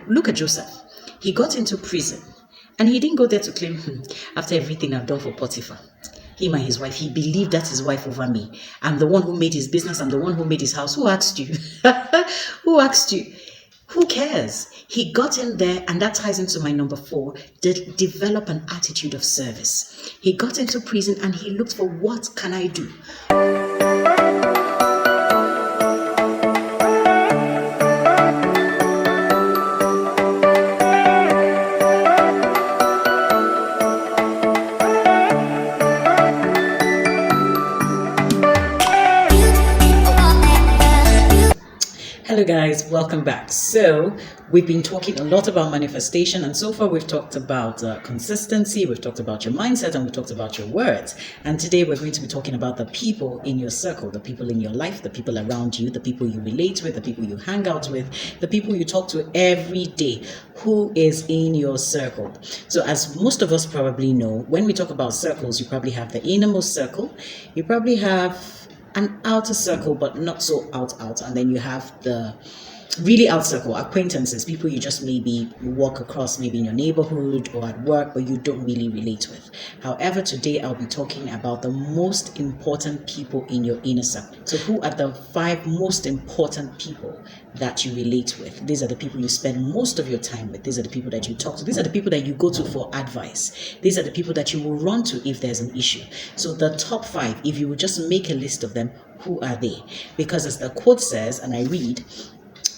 look at Joseph. He got into prison and he didn't go there to claim, after everything I've done for Potiphar, him and his wife, he believed that's his wife over me. I'm the one who made his business. I'm the one who made his house. Who asked you? Who asked you? Who cares? He got in there, and that ties into my number 4, develop an attitude of service. He got into prison and he looked for, what can I do? Hello guys, welcome back. So we've been talking a lot about manifestation, and so far we've talked about consistency, we've talked about your mindset, and we've talked about your words. And today we're going to be talking about the people in your circle, the people in your life, the people around you, the people you relate with, the people you hang out with, the people you talk to every day. Who is in your circle? So as most of us probably know, when we talk about circles, you probably have the innermost circle, you probably have an outer circle, but not so out, and then you have the really out circle, acquaintances, people you just maybe walk across, maybe in your neighborhood or at work, but you don't really relate with. However, today I'll be talking about the most important people in your inner circle. So who are the 5 most important people that you relate with? These are the people you spend most of your time with. These are the people that you talk to. These are the people that you go to for advice. These are the people that you will run to if there's an issue. So the top 5, if you would just make a list of them, who are they? Because as the quote says, and I read,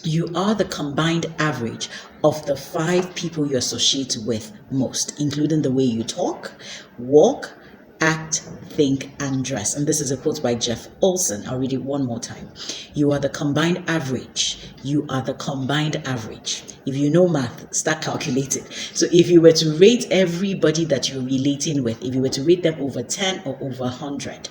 you are the combined average of the 5 people you associate with most, including the way you talk, walk, act, think, and dress. And this is a quote by Olson. I'll read it one more time. You are the combined average. You are the combined average. If you know math, start calculating. So if you were to rate everybody that you're relating with, if you were to rate them over 10 or over 100,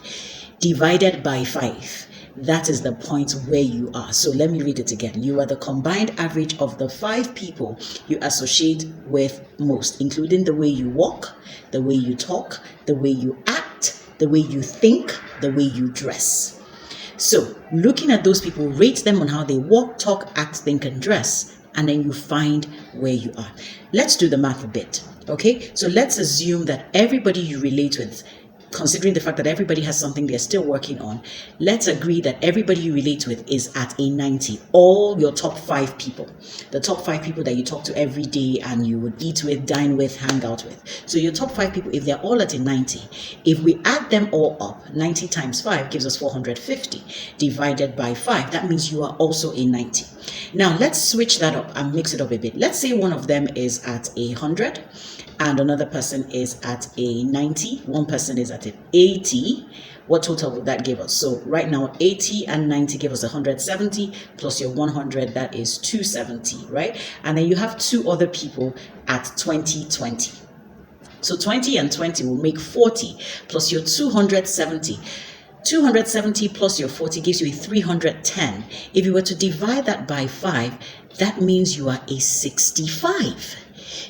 divided by 5, that is the point where you are. So let me read it again. You are the combined average of the 5 people you associate with most, including the way you walk, the way you talk, the way you act, the way you think, the way you dress. So looking at those people, rate them on how they walk, talk, act, think, and dress, and then you find where you are. Let's do the math a bit. Okay, so let's assume that everybody you relate with, considering the fact that everybody has something they're still working on, let's agree that everybody you relate with is at a 90. All your top 5 people, the top 5 people that you talk to every day and you would eat with, dine with, hang out with. So your top 5 people, if they're all at a 90, if we add them all up, 90 times 5 gives us 450 divided by 5. That means you are also a 90. Now let's switch that up and mix it up a bit. Let's say one of them is at 100 and another person is at a 90. One person is at an 80. What total would that give us? So right now 80 and 90 give us 170 plus your 100, that is 270, right? And then you have 2 other people at 20. So 20 and 20 will make 40 plus your 270. 270 plus your 40 gives you a 310. If you were to divide that by 5, that means you are a 65.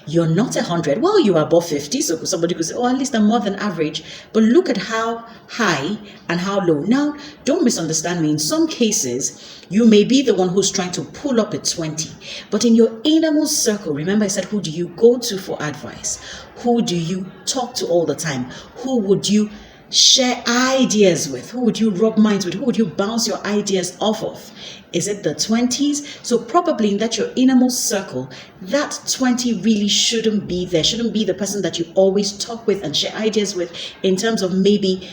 You're not 100. Well, you are above 50, so somebody could say, oh, at least I'm more than average. But look at how high and how low. Now, don't misunderstand me. In some cases, you may be the one who's trying to pull up a 20. But in your innermost circle, remember I said, who do you go to for advice? Who do you talk to all the time? Who would you share ideas with? Who would you rub minds with? Who would you bounce your ideas off of? Is it the 20s? So probably in that your innermost circle, that 20 really shouldn't be there. Shouldn't be the person that you always talk with and share ideas with in terms of maybe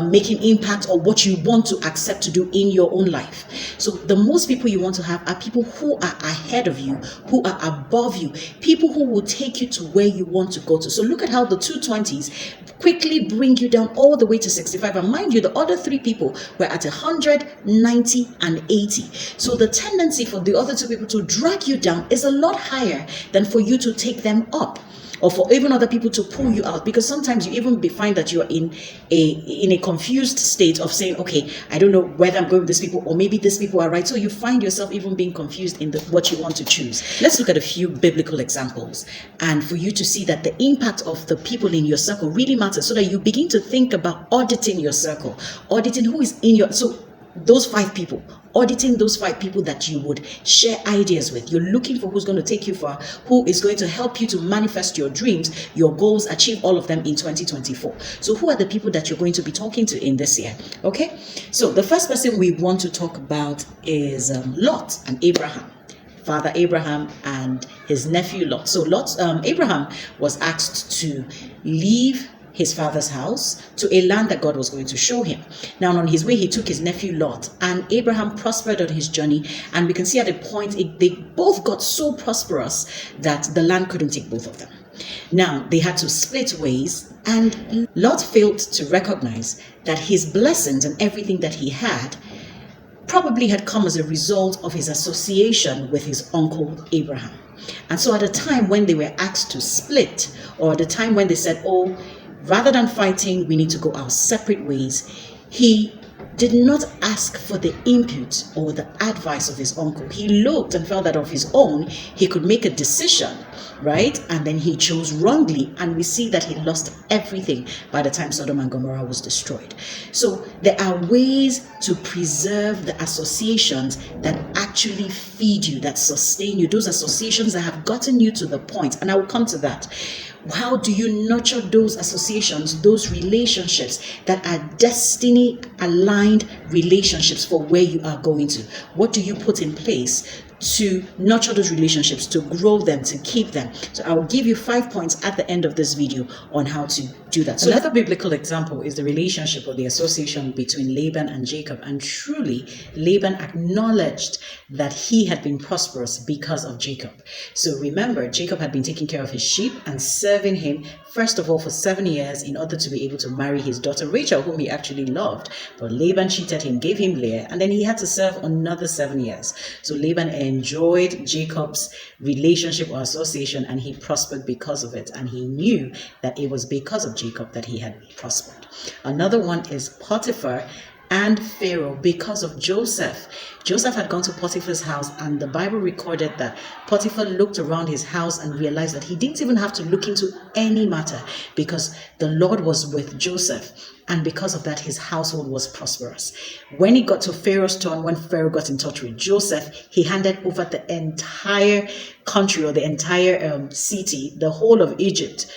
making impact or what you want to accept to do in your own life. So the most people you want to have are people who are ahead of you, who are above you, people who will take you to where you want to go to. So look at how the 220s quickly bring you down all the way to 65. And mind you, the other 3 people were at 100, 90, and 80. So the tendency for the other 2 people to drag you down is a lot higher than for you to take them up, or for even other people to pull you out, because sometimes you even find that you're in a confused state of saying, okay, I don't know whether I'm going with these people or maybe these people are right. So you find yourself even being confused in what you want to choose. Let's look at a few biblical examples, and for you to see that the impact of the people in your circle really matters, so that you begin to think about auditing your circle, auditing who is in your. So those 5 people, auditing those 5 people that you would share ideas with. You're looking for who's going to take you far, who is going to help you to manifest your dreams, your goals, achieve all of them in 2024. So who are the people that you're going to be talking to in this year? Okay, so the first person we want to talk about is Lot and Abraham. Father Abraham and his nephew Lot. So Abraham was asked to leave his father's house to a land that God was going to show him. Now, on his way, he took his nephew Lot, and Abraham prospered on his journey. And we can see at a point, they both got so prosperous that the land couldn't take both of them. Now, they had to split ways, and Lot failed to recognize that his blessings and everything that he had probably had come as a result of his association with his uncle Abraham. And so at the time when they were asked to split, or at the time when they said, oh, rather than fighting, we need to go our separate ways, he did not ask for the input or the advice of his uncle. He looked and felt that of his own, he could make a decision, right? And then he chose wrongly. And we see that he lost everything by the time Sodom and Gomorrah was destroyed. So there are ways to preserve the associations that actually feed you, that sustain you, those associations that have gotten you to the point. And I will come to that. How do you nurture those associations, those relationships that are destiny aligned relationships for where you are going to? What do you put in place to nurture those relationships, to grow them, to keep them? So I will give you 5 points at the end of this video on how to do that. So another biblical example is the relationship or the association between Laban and Jacob. And truly, Laban acknowledged that he had been prosperous because of Jacob. So remember, Jacob had been taking care of his sheep and serving him, first of all, for 7 years in order to be able to marry his daughter Rachel, whom he actually loved. But Laban cheated him, gave him Leah, and then he had to serve another 7 years. So Laban enjoyed Jacob's relationship or association, and he prospered because of it. And he knew that it was because of Jacob that he had prospered. Another one is Potiphar and Pharaoh because of Joseph. Joseph had gone to Potiphar's house, and the Bible recorded that Potiphar looked around his house and realized that he didn't even have to look into any matter because the Lord was with Joseph. And because of that, his household was prosperous. When he got to Pharaoh's turn, when Pharaoh got in touch with Joseph, he handed over the entire country or the entire city, the whole of Egypt,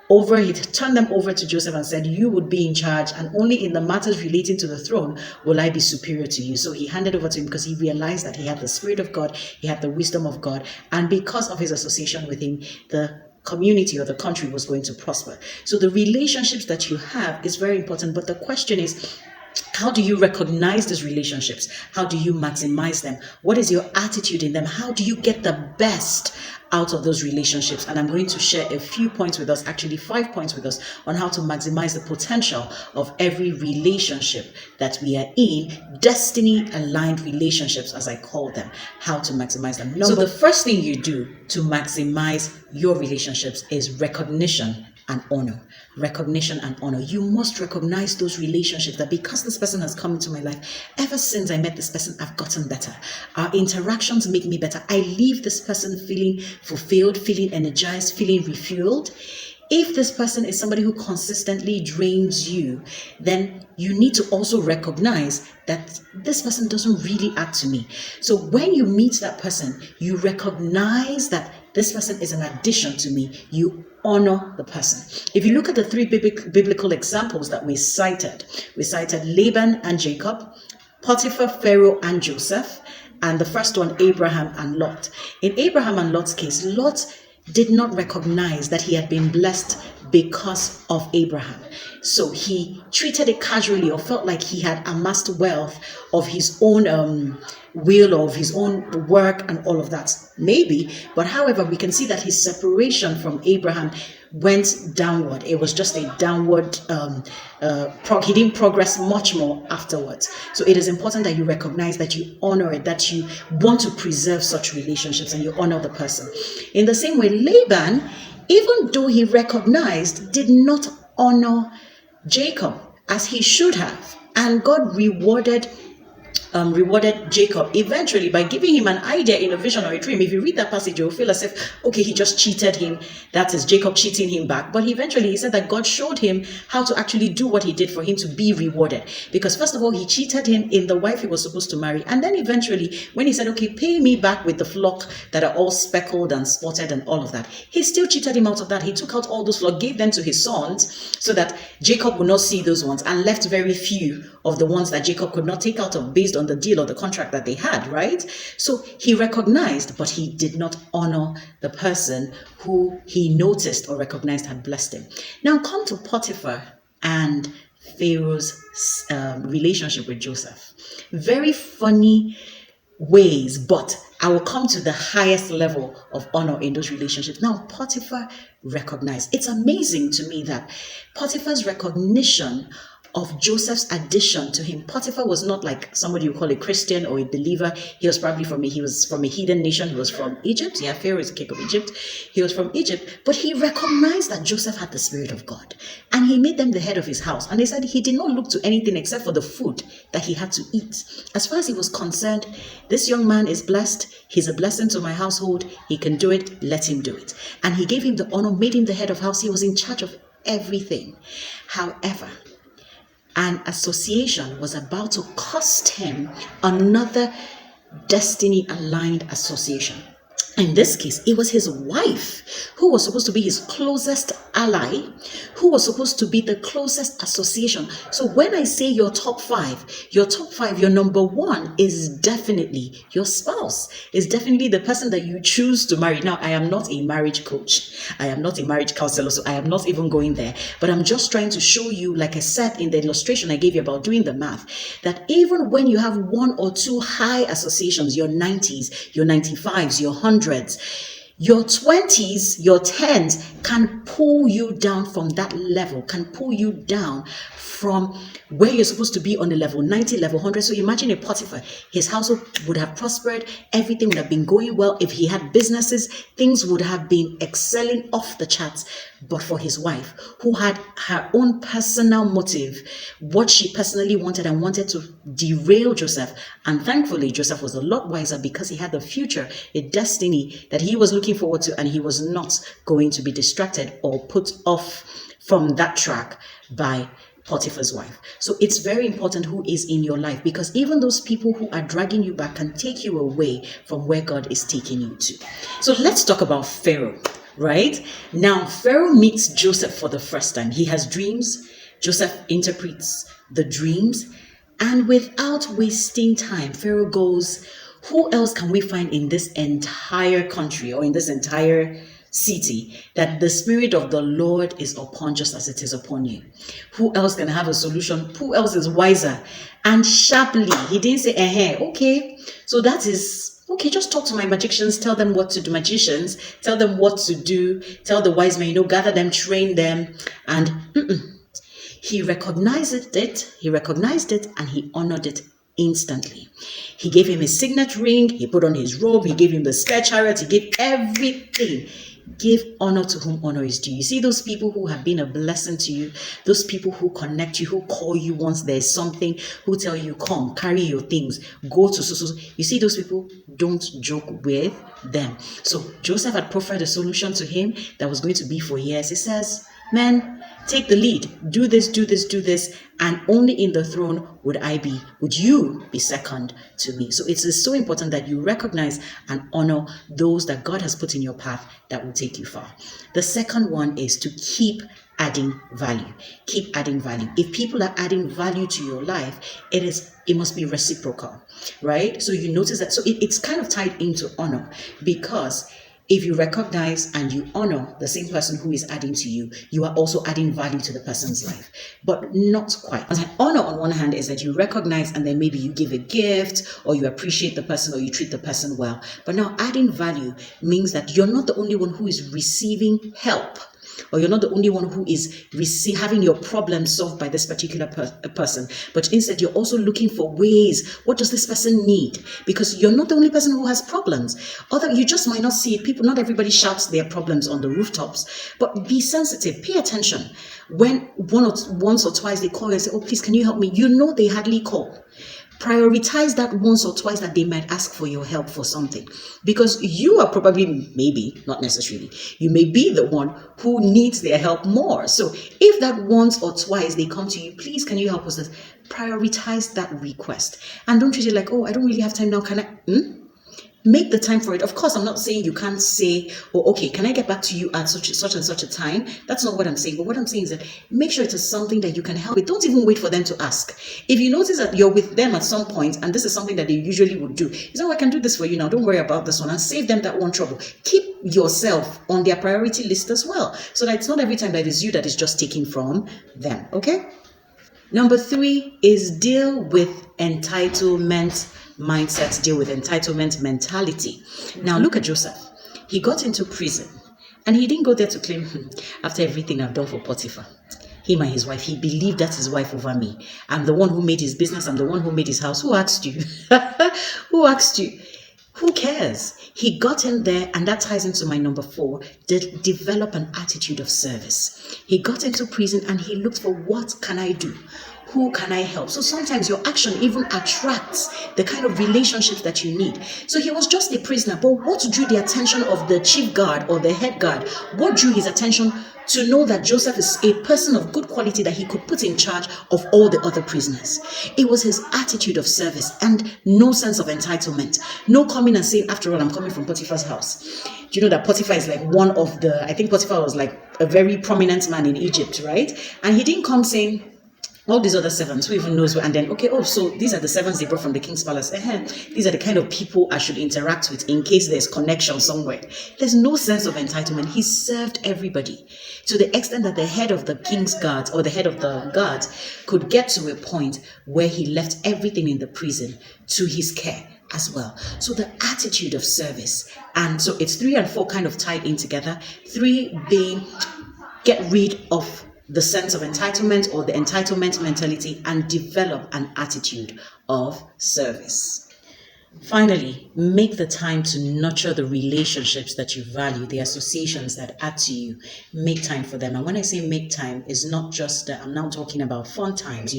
he turned them over to Joseph and said, you would be in charge, and only in the matters relating to the throne will I be superior to you. So he handed over to him because he realized that he had the Spirit of God, he had the wisdom of God, and because of his association with him, the community or the country was going to prosper. So the relationships that you have is very important, but the question is, how do you recognize these relationships? How do you maximize them? What is your attitude in them? How do you get the best out of those relationships? And I'm going to share a few points with us, actually 5 points with us, on how to maximize the potential of every relationship that we are in, destiny aligned relationships, as I call them, how to maximize them. So the first thing you do to maximize your relationships is recognition and honor. Recognition and honor. You must recognize those relationships, that because this person has come into my life, ever since I met this person, I've gotten better. Our interactions make me better. I leave this person feeling fulfilled, feeling energized, feeling refueled. If this person is somebody who consistently drains you, then you need to also recognize that this person doesn't really add to me. So when you meet that person, you recognize that this person is an addition to me. You honor the person. If you look at the 3 biblical examples that we cited Laban and Jacob, Potiphar, Pharaoh, and Joseph, and the first one, Abraham and Lot. In Abraham and Lot's case, Lot did not recognize that he had been blessed because of Abraham. So he treated it casually, or felt like he had amassed wealth of his own will, of his own work and all of that. Maybe, but however, we can see that his separation from Abraham went downward. It was just a downward, he didn't progress much more afterwards. So it is important that you recognize, that you honor it, that you want to preserve such relationships and you honor the person. In the same way, Laban, even though he recognized, did not honor Jacob as he should have. And God rewarded rewarded Jacob eventually by giving him an idea in a vision or a dream. If you read that passage, you'll feel as if, okay, he just cheated him. That is Jacob cheating him back. But eventually he said that God showed him how to actually do what he did for him to be rewarded. Because first of all, he cheated him in the wife he was supposed to marry. And then eventually, when he said, okay, pay me back with the flock that are all speckled and spotted and all of that, he still cheated him out of that. He took out all those flock, gave them to his sons so that Jacob would not see those ones, and left very few of the ones that Jacob could not take out of based on the deal or the contract that they had, right? So he recognized, but he did not honor the person who he noticed or recognized had blessed him. Now come to Potiphar and Pharaoh's relationship with Joseph. Very funny ways, but I will come to the highest level of honor in those relationships. Now, Potiphar recognized. It's amazing to me that Potiphar's recognition of Joseph's addition to him. Potiphar was not like somebody you call a Christian or a believer. He was probably from a heathen nation. He was from Egypt. Yeah, Pharaoh is the king of Egypt. He was from Egypt, but he recognized that Joseph had the Spirit of God, and he made them the head of his house. And they said he did not look to anything except for the food that he had to eat. As far as he was concerned, this young man is blessed. He's a blessing to my household. He can do it. Let him do it. And he gave him the honor, made him the head of house. He was in charge of everything. However, an association was about to cost him another destiny-aligned association. In this case, it was his wife who was supposed to be his closest ally, who was supposed to be the closest association. So when I say your top five, your number one is definitely your spouse, is definitely the person that you choose to marry. Now, I am not a marriage coach. I am not a marriage counselor, so I am not even going there. But I'm just trying to show you, like I said in the illustration I gave you about doing the math, that even when you have one or two high associations, your 90s, your 95s, your 100s, your 20s, your 10s can pull you down from that level, can pull you down from where you're supposed to be on the level 90, level 100. So imagine a Potiphar. His household would have prospered. Everything would have been going well. If he had businesses, things would have been excelling off the charts. But for his wife, who had her own personal motive, what she personally wanted and wanted to derail Joseph. And thankfully, Joseph was a lot wiser because he had a future, a destiny that he was looking forward to, and he was not going to be distracted or put off from that track by Potiphar's wife. So it's very important who is in your life, because even those people who are dragging you back can take you away from where God is taking you to. So let's talk about Pharaoh, right? Now, Pharaoh meets Joseph for the first time. He has dreams. Joseph interprets the dreams. And without wasting time, Pharaoh goes, who else can we find in this entire country or in this entire city that the Spirit of the Lord is upon just as it is upon you? Who else can have a solution? Who else is wiser? And sharply, he didn't say, okay, so that is, okay, just talk to my magicians, tell them what to do, tell them what to do, tell the wise men, gather them, train them, and he recognized it, and he honored it instantly. He gave him his signet ring, he put on his robe, he gave him the spare chariot, he gave everything. Give honor to whom honor is due. You see those people who have been a blessing to you, those people who connect you, who call you once there's something, who tell you, come, carry your things, go to so. You see those people, don't joke with them. So Joseph had proffered a solution to him that was going to be for years. He says, man, take the lead, do this, and only in the throne would you be second to me. So it is so important that you recognize and honor those that God has put in your path that will take you far. The second one is to keep adding value. Keep adding value. If people are adding value to your life, it must be reciprocal, right? So you notice that. So it's kind of tied into honor, because if you recognize and you honor the same person who is adding to you, you are also adding value to the person's life, but not quite. Honor on one hand is that you recognize and then maybe you give a gift or you appreciate the person or you treat the person well. But now adding value means that you're not the only one who is receiving help, or you're not the only one who is having your problem solved by this particular person, but instead you're also looking for ways, what does this person need? Because you're not the only person who has problems. You just might not see it. Not everybody shouts their problems on the rooftops, but be sensitive, pay attention. When once or twice they call you and say, oh, please, can you help me? They hardly call. prioritize that once or twice that they might ask for your help for something, because you are probably, maybe not necessarily, you may be the one who needs their help more. So if that once or twice they come to you, please can you help us, prioritize that request and don't treat it like, oh, I don't really have time now, can I make the time for it. Of course, I'm not saying you can't say, oh, okay, can I get back to you at such and such a time? That's not what I'm saying. But what I'm saying is that make sure it is something that you can help with. Don't even wait for them to ask. If you notice that you're with them at some point, and this is something that they usually would do, you say, oh, I can do this for you now. Don't worry about this one, and save them that one trouble. Keep yourself on their priority list as well, so that it's not every time that it's you that is just taking from them. Okay? Number 3 is deal with entitlement mindset, deal with entitlement mentality. Now look at Joseph. He got into prison and he didn't go there to claim, after everything I've done for Potiphar, him and his wife, he believed that's his wife over me. I'm the one who made his business. I'm the one who made his house. Who asked you? Who asked you? Who cares? He got in there, and that ties into my number 4, develop an attitude of service. He got into prison and he looked for, what can I do? Who can I help? So sometimes your action even attracts the kind of relationships that you need. So he was just a prisoner, but what drew the attention of the chief guard or the head guard? What drew his attention to know that Joseph is a person of good quality that he could put in charge of all the other prisoners? It was his attitude of service and no sense of entitlement. No coming and saying, after all, I'm coming from Potiphar's house. Do you know that Potiphar is like one of the, I think Potiphar was like a very prominent man in Egypt, right? And he didn't come saying, all these other servants, who even knows, and then, okay, oh, so these are the servants they brought from the king's palace. These are the kind of people I should interact with in case there's connection somewhere. There's no sense of entitlement. He served everybody to the extent that the head of the king's guards or the head of the guards could get to a point where he left everything in the prison to his care as well. So the attitude of service. And so it's 3 and 4 kind of tied in together. 3 being get rid of the sense of entitlement or the entitlement mentality and develop an attitude of service. Finally, make the time to nurture the relationships that you value, the associations that add to you. Make time for them. And when I say make time, it's not just that I'm now talking about fun times,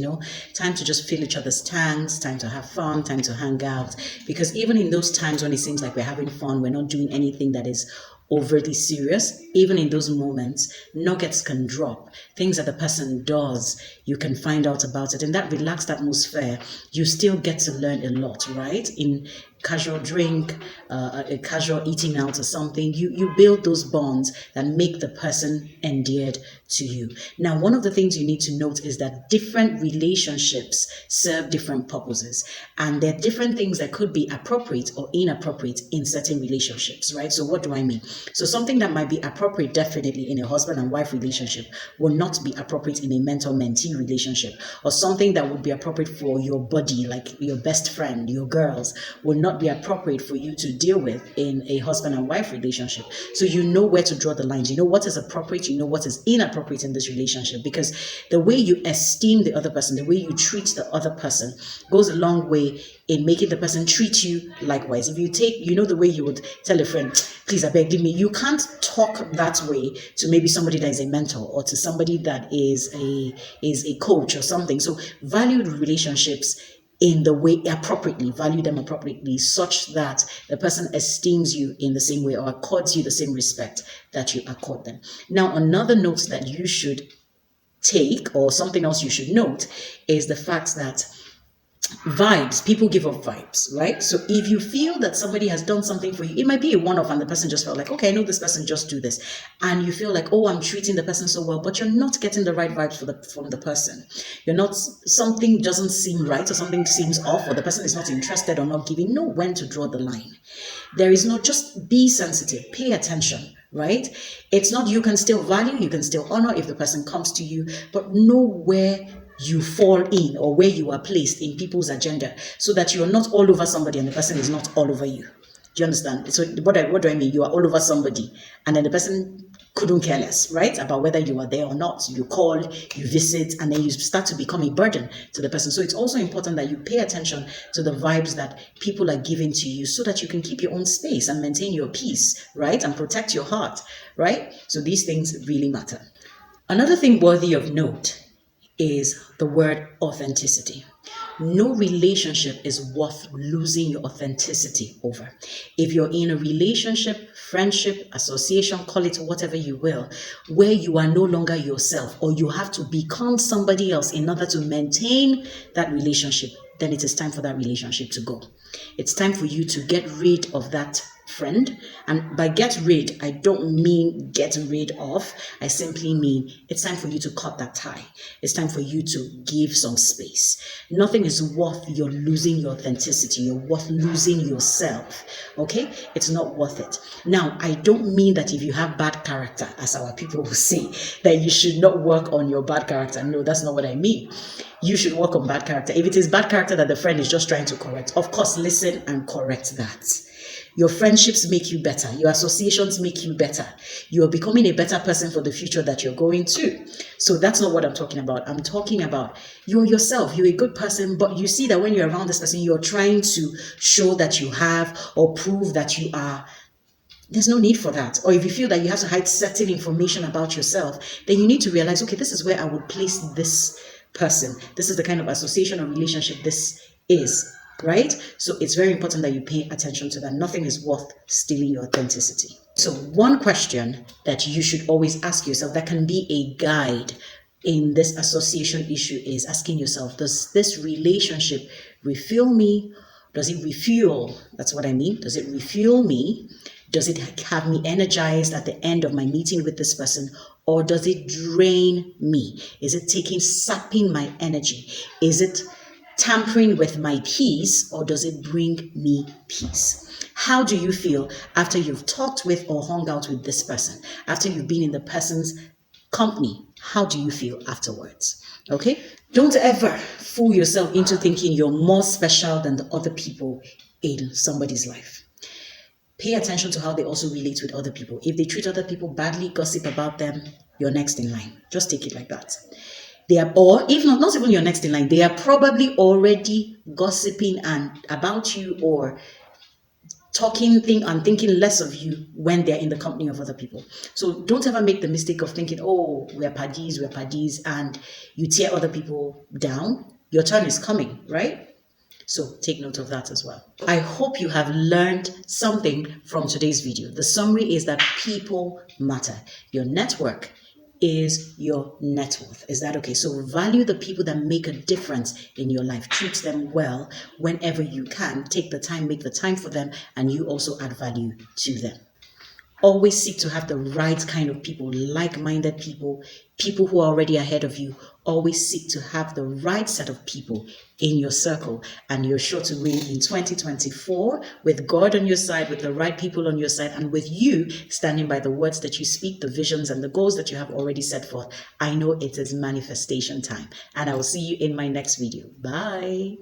time to just fill each other's tanks, time to have fun, time to hang out. Because even in those times when it seems like we're having fun, we're not doing anything that is overly serious, even in those moments, nuggets can drop. Things that the person does, you can find out about it. In that relaxed atmosphere, you still get to learn a lot, right? In casual drink, a casual eating out or something, you build those bonds that make the person endeared to you. Now, one of the things you need to note is that different relationships serve different purposes, and there are different things that could be appropriate or inappropriate in certain relationships, right? So what do I mean? So something that might be appropriate definitely in a husband and wife relationship will not be appropriate in a mentor-mentee relationship, or something that would be appropriate for your buddy, like your best friend, your girls, will not be appropriate for you to deal with in a husband and wife relationship. So you know where to draw the lines. You know what is appropriate, you know what is inappropriate in this relationship, because the way you esteem the other person, the way you treat the other person goes a long way in making the person treat you likewise. If you take, the way you would tell a friend, please, I beg, give me, you can't talk that way to maybe somebody that is a mentor or to somebody that is a coach or something. So value relationships in the way appropriately, value them appropriately, such that the person esteems you in the same way or accords you the same respect that you accord them. Now, another note that you should take, or something else you should note, is the fact that vibes, people give off vibes, right? So if you feel that somebody has done something for you, it might be a one-off and the person just felt like, okay, I know this person, just do this. And you feel like, oh, I'm treating the person so well, but you're not getting the right vibes from the person. Something doesn't seem right, or something seems off, or the person is not interested or not giving. Know when to draw the line. There is no, just be sensitive, pay attention, right? It's not, you can still value, you can still honor if the person comes to you, but know where you fall in or where you are placed in people's agenda, so that you're not all over somebody and the person is not all over you. Do you understand? So what do I mean? You are all over somebody and then the person couldn't care less, right? About whether you are there or not. You call, you visit, and then you start to become a burden to the person. So it's also important that you pay attention to the vibes that people are giving to you, so that you can keep your own space and maintain your peace, right? And protect your heart, right? So these things really matter. Another thing worthy of note is the word authenticity. No relationship is worth losing your authenticity over. If you're in a relationship, friendship, association, call it whatever you will, where you are no longer yourself or you have to become somebody else in order to maintain that relationship, then it is time for that relationship to go. It's time for you to get rid of that friend. And by get rid, I don't mean get rid of. I simply mean it's time for you to cut that tie. It's time for you to give some space. Nothing is worth your losing your authenticity. You're worth losing yourself. Okay? It's not worth it. Now, I don't mean that if you have bad character, as our people will say, that you should not work on your bad character. No, that's not what I mean. You should work on bad character. If it is bad character that the friend is just trying to correct, of course, listen and correct that. Your friendships make you better. Your associations make you better. You are becoming a better person for the future that you're going to. So that's not what I'm talking about. I'm talking about you're yourself. You're a good person, but you see that when you're around this person, you're trying to show that you have or prove that you are. There's no need for that. Or if you feel that you have to hide certain information about yourself, then you need to realize, okay, this is where I would place this person. This is the kind of association or relationship this is. Right? So it's very important that you pay attention to that. Nothing is worth stealing your authenticity. So one question that you should always ask yourself that can be a guide in this association issue is asking yourself, does this relationship refuel me? Does it refuel? That's what I mean. Does it refuel me? Does it have me energized at the end of my meeting with this person? Or does it drain me? Is it sapping my energy? Is it tampering with my peace, or does it bring me peace? How do you feel after you've talked with or hung out with this person? After you've been in the person's company, how do you feel afterwards? Okay? Don't ever fool yourself into thinking you're more special than the other people in somebody's life. Pay attention to how they also relate with other people. If they treat other people badly, gossip about them, you're next in line. Just take it like that. They are, or if not even your next in line, they are probably already gossiping and about you or thinking less of you when they're in the company of other people. So don't ever make the mistake of thinking, oh, we're paddies, and you tear other people down. Your turn is coming, right? So take note of that as well. I hope you have learned something from today's video. The summary is that people matter. Your network is your net worth. Is that okay? So value the people that make a difference in your life. Treat them well whenever you can. Take the time, make the time for them, and you also add value to them. Always seek to have the right kind of people, like-minded people, people who are already ahead of you. Always seek to have the right set of people in your circle, and you're sure to win in 2024 with God on your side, with the right people on your side, and with you standing by the words that you speak, the visions and the goals that you have already set forth. I know it is manifestation time, and I will see you in my next video. Bye.